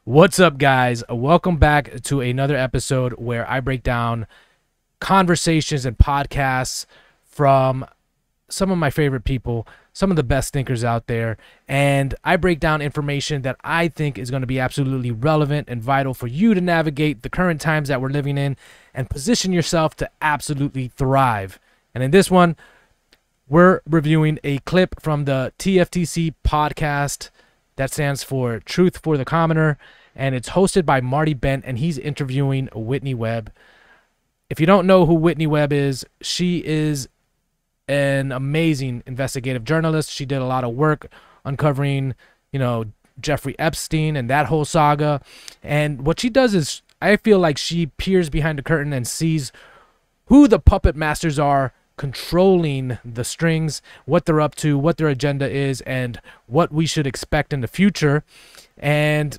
What's up, guys? Welcome back to another episode where I break down conversations and podcasts from some of my favorite people, some of the best thinkers out there, and I break down information that I think is going to be absolutely relevant and vital for you to navigate the current times that we're living in and position yourself to absolutely thrive. And in this one, we're reviewing a clip from the TFTC podcast. That stands for Truth for the Commoner, and it's hosted by Marty, and he's interviewing Whitney Webb. If you don't know who Whitney Webb is, she is an amazing investigative journalist. She did a lot of work uncovering, Jeffrey Epstein and that whole saga. And what she does is, I feel like she peers behind the curtain and sees who the puppet masters are controlling the strings, what they're up to, what their agenda is, and what we should expect in the future. And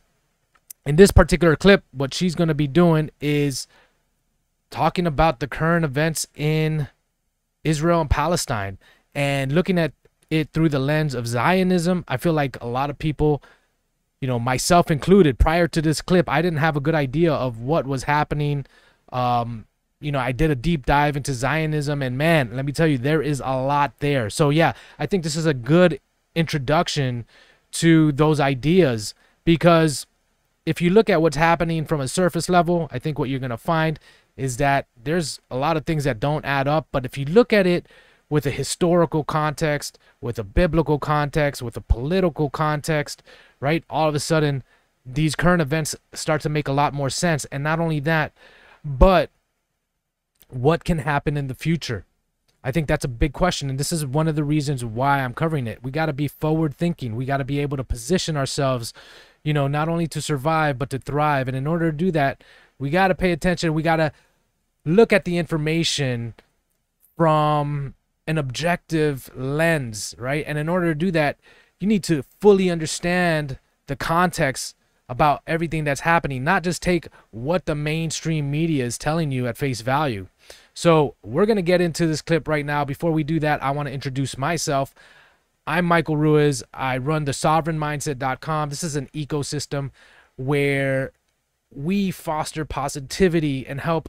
in this particular clip, what she's going to be doing is talking about the current events in Israel and Palestine and looking at it through the lens of Zionism. I feel like a lot of people, myself included, prior to this clip, I didn't have a good idea of what was happening. I did a deep dive into Zionism, and man, let me tell you, there is a lot there. So yeah, I think this is a good introduction to those ideas, because if you look at what's happening from a surface level, I think what you're going to find is that there's a lot of things that don't add up. But if you look at it with a historical context, with a biblical context, with a political context, right, all of a sudden these current events start to make a lot more sense. And not only that, but what can happen in the future? I think that's a big question, and this is one of the reasons why I'm covering it. We got to be forward thinking. We got to be able to position ourselves, not only to survive, but to thrive. And in order to do that, we got to pay attention. We got to look at the information from an objective lens, right? And in order to do that, you need to fully understand the context about everything that's happening, not just take what the mainstream media is telling you at face value. So we're going to get into this clip right now. Before we do that, I want to introduce myself. I'm Michael Ruiz. I run the sovereignmindset.com. This is an ecosystem where we foster positivity and help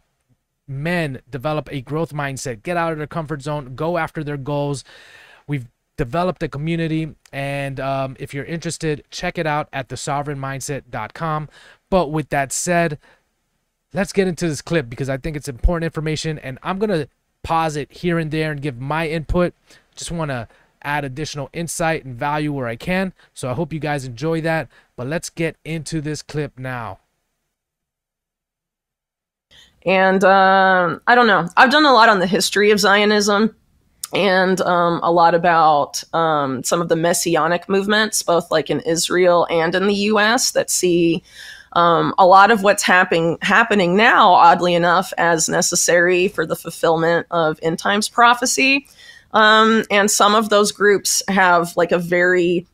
men develop a growth mindset, get out of their comfort zone, go after their goals. We've developed a community, and if you're interested, check it out at thesovereignmindset.com. But with that said, let's get into this clip, because I think it's important information, and I'm going to pause it here and there and give my input. Just want to add additional insight and value where I can. So I hope you guys enjoy that. But let's get into this clip now. And I don't know. I've done a lot on the history of Zionism, and a lot about some of the messianic movements, both like in Israel and in the U.S., that see a lot of what's happening now, oddly enough, as necessary for the fulfillment of end times prophecy. And some of those groups have like a very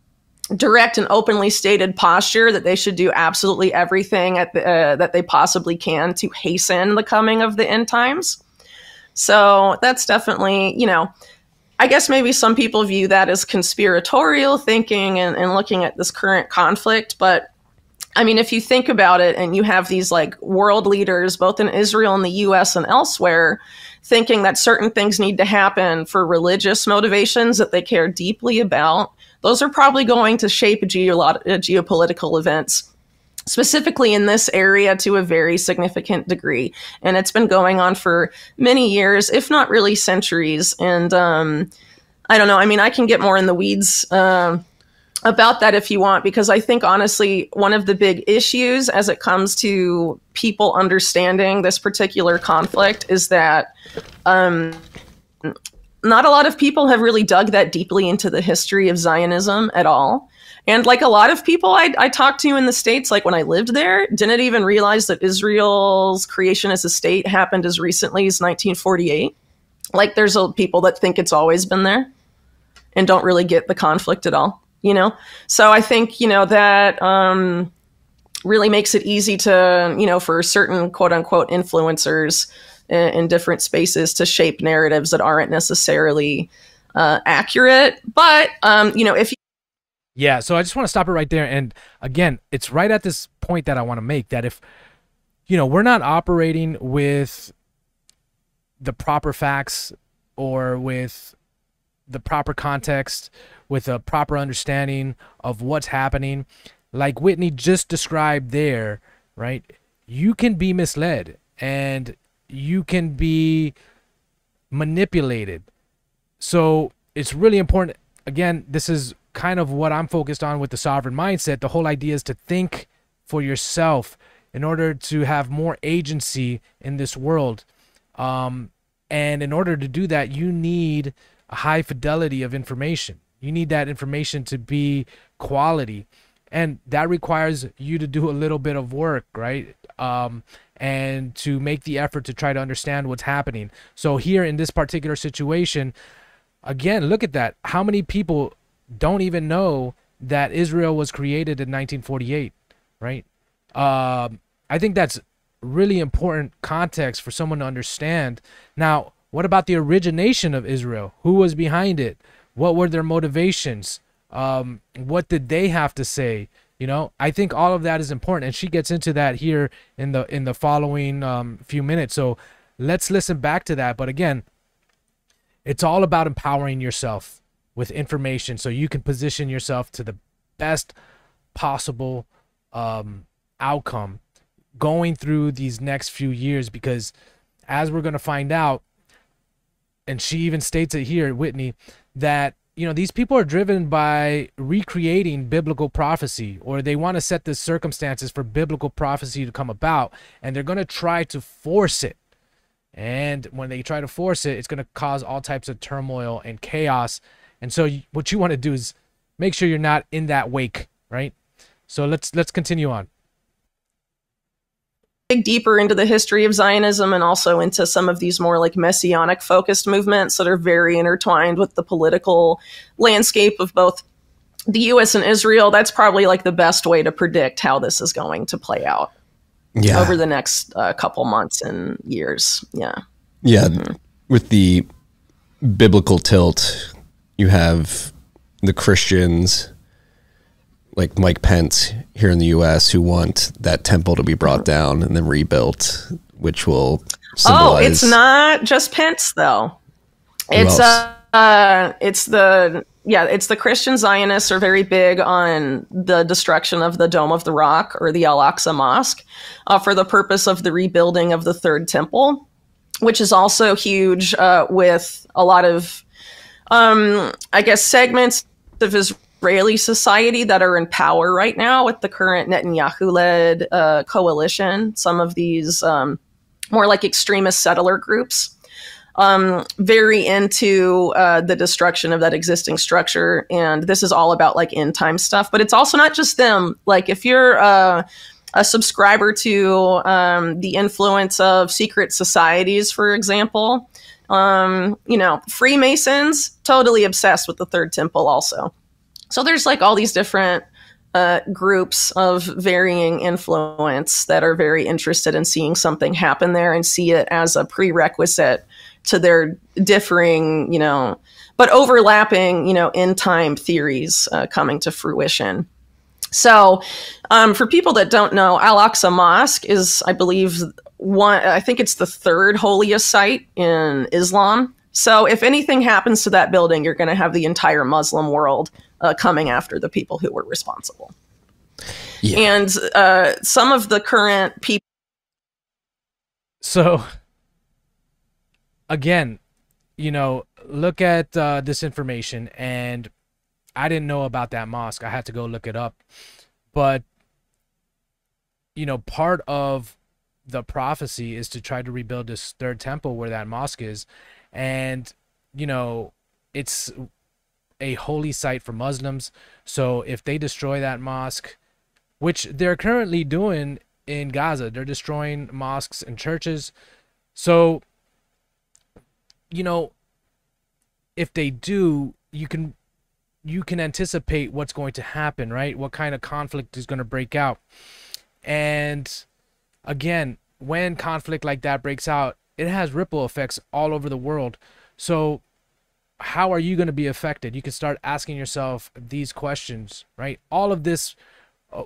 direct and openly stated posture that they should do absolutely everything that they possibly can to hasten the coming of the end times. So that's definitely, I guess maybe some people view that as conspiratorial thinking and looking at this current conflict. But I mean, if you think about it, and you have these like world leaders, both in Israel and the US and elsewhere, thinking that certain things need to happen for religious motivations that they care deeply about, those are probably going to shape geopolitical events, specifically in this area, to a very significant degree. And it's been going on for many years, if not really centuries. And I don't know. I mean, I can get more in the weeds about that if you want, because I think, honestly, one of the big issues as it comes to people understanding this particular conflict is that not a lot of people have really dug that deeply into the history of Zionism at all. And like a lot of people I talked to in the States, like when I lived there, didn't even realize that Israel's creation as a state happened as recently as 1948. Like there's people that think it's always been there and don't really get the conflict at all. So I think, that really makes it easy to, for certain quote unquote influencers in different spaces to shape narratives that aren't necessarily accurate. But, if Yeah, so I just want to stop it right there. And again, it's right at this point that I want to make, that if, we're not operating with the proper facts or with the proper context, with a proper understanding of what's happening, like Whitney just described there, right? You can be misled and you can be manipulated. So it's really important. Again, this is kind of what I'm focused on with the sovereign mindset. The whole idea is to think for yourself in order to have more agency in this world. And in order to do that, you need a high fidelity of information. You need that information to be quality. And that requires you to do a little bit of work, right? And to make the effort to try to understand what's happening. So here in this particular situation, again, look at that. How many people don't even know that Israel was created in 1948, right? I think that's really important context for someone to understand. Now, what about the origination of Israel? Who was behind it? What were their motivations? What did they have to say? I think all of that is important, and she gets into that here in the following few minutes. So let's listen back to that. But again, it's all about empowering yourself with information so you can position yourself to the best possible outcome going through these next few years, because as we're going to find out, and she even states it here, Whitney, that these people are driven by recreating biblical prophecy, or they want to set the circumstances for biblical prophecy to come about, and they're going to try to force it. And when they try to force it, it's going to cause all types of turmoil and chaos. And so what you want to do is make sure you're not in that wake, right? So let's continue on. Dig deeper into the history of Zionism and also into some of these more like messianic focused movements that are very intertwined with the political landscape of both the US and Israel. That's probably like the best way to predict how this is going to play out over the next couple months and years. Yeah. With the biblical tilt, you have the Christians like Mike Pence here in the U.S. who want that temple to be brought down and then rebuilt, which will symbolize... Oh, it's not just Pence though. It's the Christian Zionists are very big on the destruction of the Dome of the Rock, or the Al-Aqsa Mosque, for the purpose of the rebuilding of the Third Temple, which is also huge with a lot of, segments of Israeli society that are in power right now with the current Netanyahu-led coalition. Some of these more like extremist settler groups. Very into the destruction of that existing structure. And this is all about like end time stuff, but it's also not just them. Like if you're a subscriber to the influence of secret societies, for example, Freemasons, totally obsessed with the Third Temple also. So there's like all these different groups of varying influence that are very interested in seeing something happen there and see it as a prerequisite to their differing, but overlapping, end time theories coming to fruition. So for people that don't know, Al-Aqsa Mosque is, I believe, I think it's the third holiest site in Islam. So if anything happens to that building, you're going to have the entire Muslim world coming after the people who were responsible. Yeah. And some of the current people. So again, look at this information, and I didn't know about that mosque. I had to go look it up. But, part of the prophecy is to try to rebuild this third temple where that mosque is. And, it's a holy site for Muslims. So if they destroy that mosque, which they're currently doing in Gaza, they're destroying mosques and churches. So, if they do, you can anticipate what's going to happen, right? What kind of conflict is going to break out. And again, when conflict like that breaks out, it has ripple effects all over the world. So how are you going to be affected? You can start asking yourself these questions, right? All of this,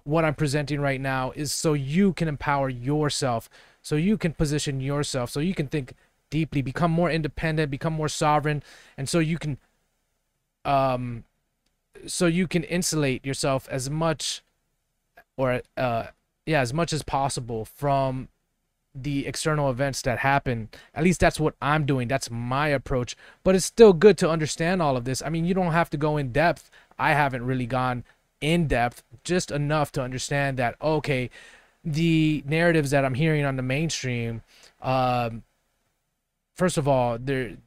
what I'm presenting right now, is so you can empower yourself, so you can position yourself, so you can think deeply, become more independent, become more sovereign, and so you can insulate yourself as much, or as much as possible from the external events that happen. At least that's what I'm doing. That's my approach. But it's still good to understand all of this. I mean, you don't have to go in depth. I haven't really gone in depth, just enough to understand that, okay, the narratives that I'm hearing on the mainstream, first of all, they're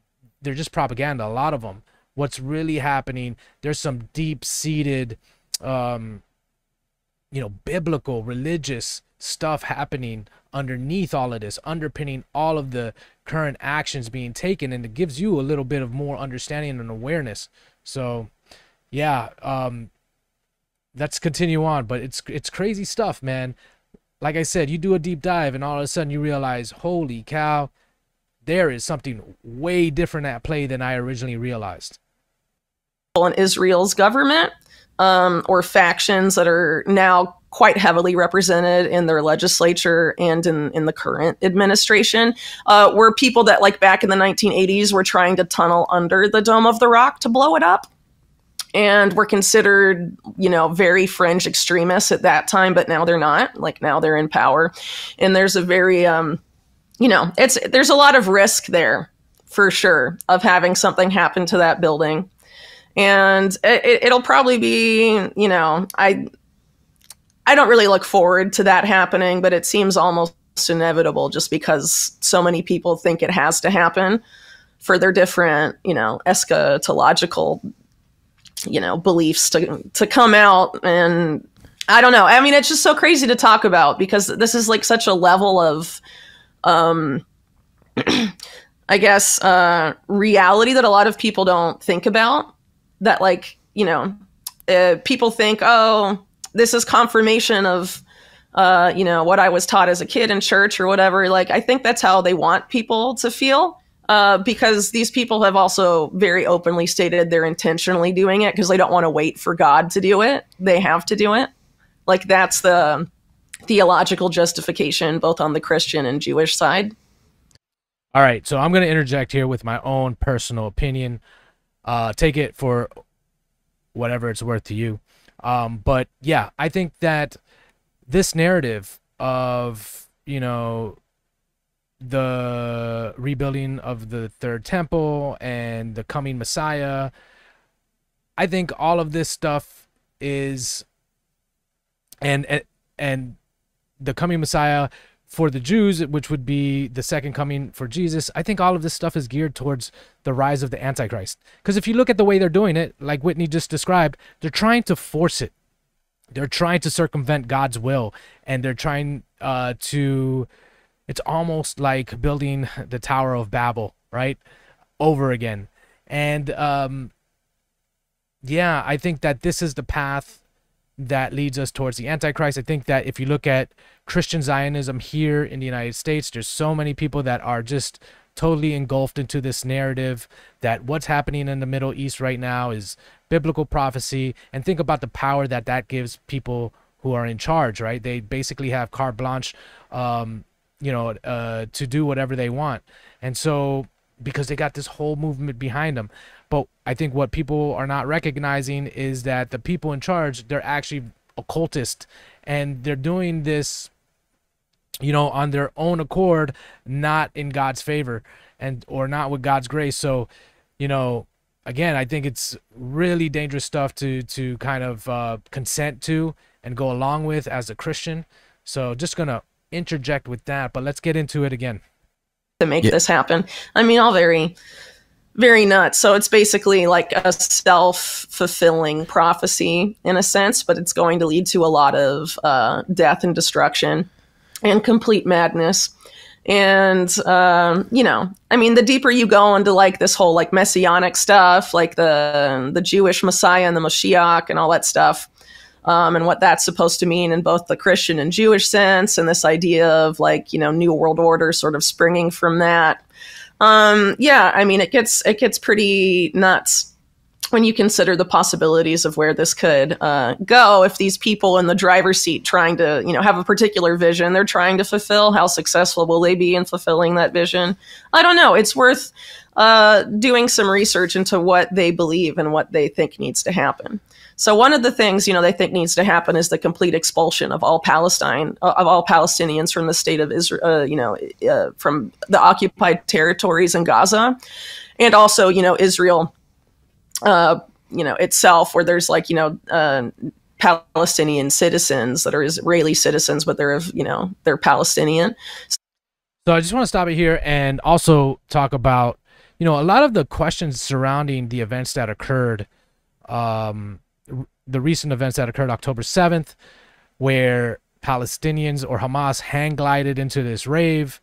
just propaganda, a lot of them. What's really happening, there's some deep-seated biblical, religious stuff happening underneath all of this, underpinning all of the current actions being taken, and it gives you a little bit of more understanding and awareness. So yeah, let's continue on. But it's crazy stuff, man. Like I said, you do a deep dive and all of a sudden you realize, holy cow, there is something way different at play than I originally realized. In Israel's government, or factions that are now quite heavily represented in their legislature and in the current administration, were people that, like back in the 1980s, were trying to tunnel under the Dome of the Rock to blow it up, and were considered, very fringe extremists at that time, but now they're not. Like, now they're in power, and there's a very, there's a lot of risk there, for sure, of having something happen to that building. And it'll probably be, I don't really look forward to that happening, but it seems almost inevitable just because so many people think it has to happen for their different, eschatological, beliefs to come out. And I don't know. I mean, it's just so crazy to talk about because this is like such a level of, I guess, reality that a lot of people don't think about. That, like, people think, oh, this is confirmation of, what I was taught as a kid in church or whatever. Like, I think that's how they want people to feel, because these people have also very openly stated they're intentionally doing it because they don't want to wait for God to do it. They have to do it. Like, that's the theological justification, both on the Christian and Jewish side. All right, so I'm going to interject here with my own personal opinion. Take it for whatever it's worth to you. But yeah, I think that this narrative of, the rebuilding of the third temple and the coming Messiah, I think all of this stuff is, and the coming Messiah for the Jews, which would be the second coming for Jesus, I think all of this stuff is geared towards the rise of the Antichrist. Because if you look at the way they're doing it, like Whitney just described, they're trying to force it. They're trying to circumvent God's will. And they're trying to, it's almost like building the Tower of Babel, right? Over again. And yeah, I think that this is the path that leads us towards the Antichrist. I think that if you look at Christian Zionism here in the United States, there's so many people that are just totally engulfed into this narrative that what's happening in the Middle East right now is biblical prophecy. And think about the power that that gives people who are in charge, right? They basically have carte blanche, to do whatever they want. And so, because they got this whole movement behind them. But I think what people are not recognizing is that the people in charge, they're actually occultists, and they're doing this, on their own accord, not in God's favor or not with God's grace. So, again, I think it's really dangerous stuff to kind of consent to and go along with as a Christian. So just going to interject with that, but let's get into it again. To make this happen. I mean, all very, very nuts. So it's basically like a self-fulfilling prophecy in a sense, but it's going to lead to a lot of death and destruction and complete madness. And, I mean, the deeper you go into like this whole like messianic stuff, like the Jewish Messiah and the Mashiach and all that stuff, and what that's supposed to mean in both the Christian and Jewish sense, and this idea of like, New World Order sort of springing from that. Yeah, I mean, it gets pretty nuts when you consider the possibilities of where this could go if these people in the driver's seat trying to, have a particular vision they're trying to fulfill, how successful will they be in fulfilling that vision? I don't know. It's worth doing some research into what they believe and what they think needs to happen. So one of the things, they think needs to happen is the complete expulsion of all Palestinians from the state of Israel, from the occupied territories in Gaza, and also, Israel, itself, where there's Palestinian citizens that are Israeli citizens, but they're Palestinian. So I just want to stop it here and also talk about, a lot of the questions surrounding the events that occurred, the recent events that occurred October 7th, where Palestinians or Hamas hang glided into this rave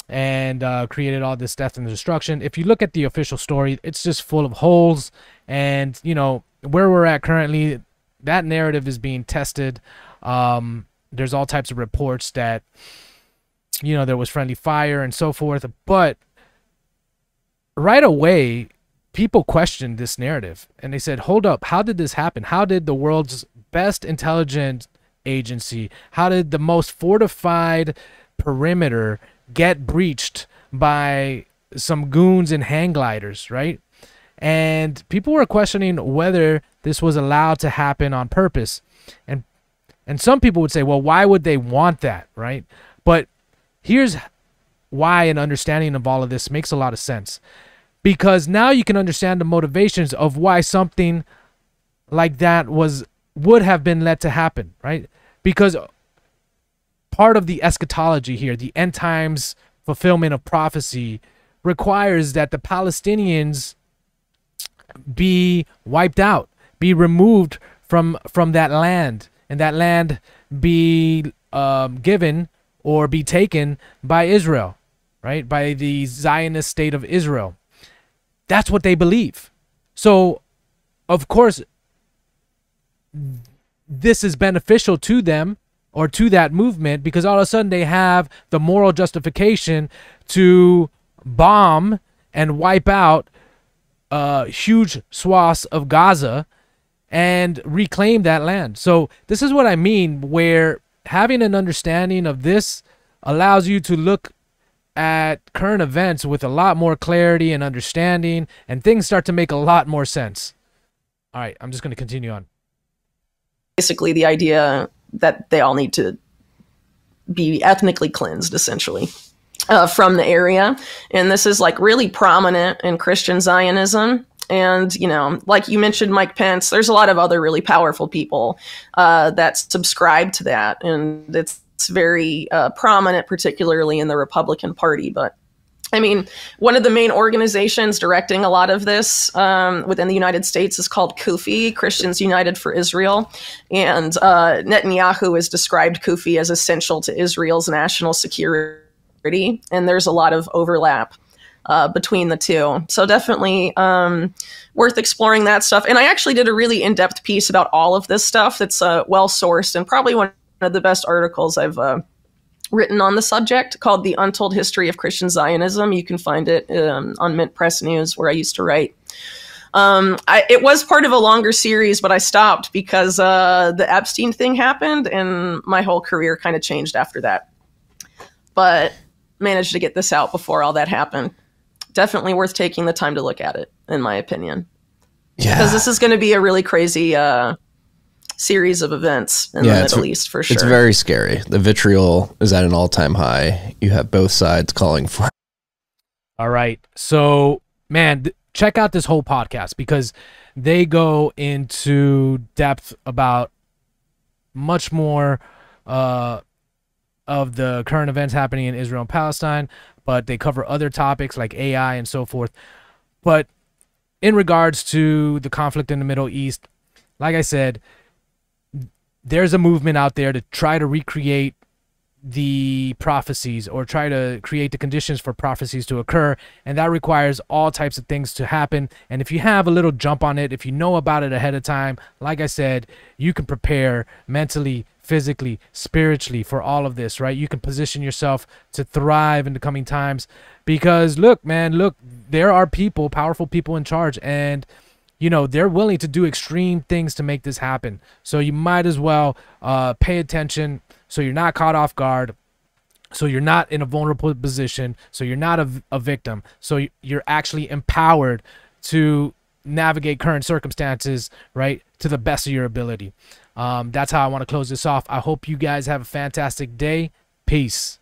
and created all this death and destruction. If you look at the official story, it's just full of holes. And, where we're at currently, that narrative is being tested. There's all types of reports that, there was friendly fire and so forth. But right away, people questioned this narrative. And they said, hold up, how did this happen? How did the world's best intelligence agency, how did the most fortified perimeter get breached by some goons and hang gliders, right? And people were questioning whether this was allowed to happen on purpose. And some people would say, well, why would they want that, right? But here's why an understanding of all of this makes a lot of sense. Because now you can understand the motivations of why something like that would have been let to happen, right? Because part of the eschatology here, the end times fulfillment of prophecy, requires that the Palestinians be wiped out, be removed from that land, and that land be given or be taken by Israel, right? By the Zionist state of Israel. That's what they believe. So, of course, this is beneficial to them or to that movement, because all of a sudden they have the moral justification to bomb and wipe out huge swaths of Gaza and reclaim that land. So this is what I mean, where having an understanding of this allows you to look at current events with a lot more clarity and understanding, and things start to make a lot more sense. All right, I'm just going to continue on. Basically, the idea that they all need to be ethnically cleansed, essentially, from the area. And this is really prominent in Christian Zionism. And, like you mentioned, Mike Pence, there's a lot of other really powerful people that subscribe to that. And it's very prominent, particularly in the Republican Party. But I mean, one of the main organizations directing a lot of this within the United States is called CUFI, Christians United for Israel. And Netanyahu has described CUFI as essential to Israel's national security. And there's a lot of overlap between the two. So definitely worth exploring that stuff. And I actually did a really in-depth piece about all of this stuff that's well-sourced, and probably one of the best articles I've written on the subject, called The Untold History of Christian Zionism. You can find it on Mint Press News, where I used to write. It was part of a longer series, but I stopped because the Epstein thing happened, and my whole career kind of changed after that. But managed to get this out before all that happened. Definitely worth taking the time to look at it, in my opinion. Yeah. Because this is going to be a really crazy series of events in the Middle East, for sure. It's very scary. The vitriol is at an all-time high. You have both sides calling for it. All right. So, man, check out this whole podcast, because they go into depth about much more of the current events happening in Israel and Palestine, but they cover other topics like AI and so forth. But in regards to the conflict in the Middle East, like I said, there's a movement out there to try to recreate the prophecies, or try to create the conditions for prophecies to occur, and that requires all types of things to happen. And if you have a little jump on it, if you know about it ahead of time, like I said, you can prepare mentally, physically, spiritually, for all of this, right? You can position yourself to thrive in the coming times, because look, man, look, there are people, powerful people in charge, and you know, they're willing to do extreme things to make this happen. So you might as well pay attention, so you're not caught off guard, so you're not in a vulnerable position, so you're not a victim, so you're actually empowered to navigate current circumstances, right, to the best of your ability. That's how I want to close this off. I hope you guys have a fantastic day. Peace.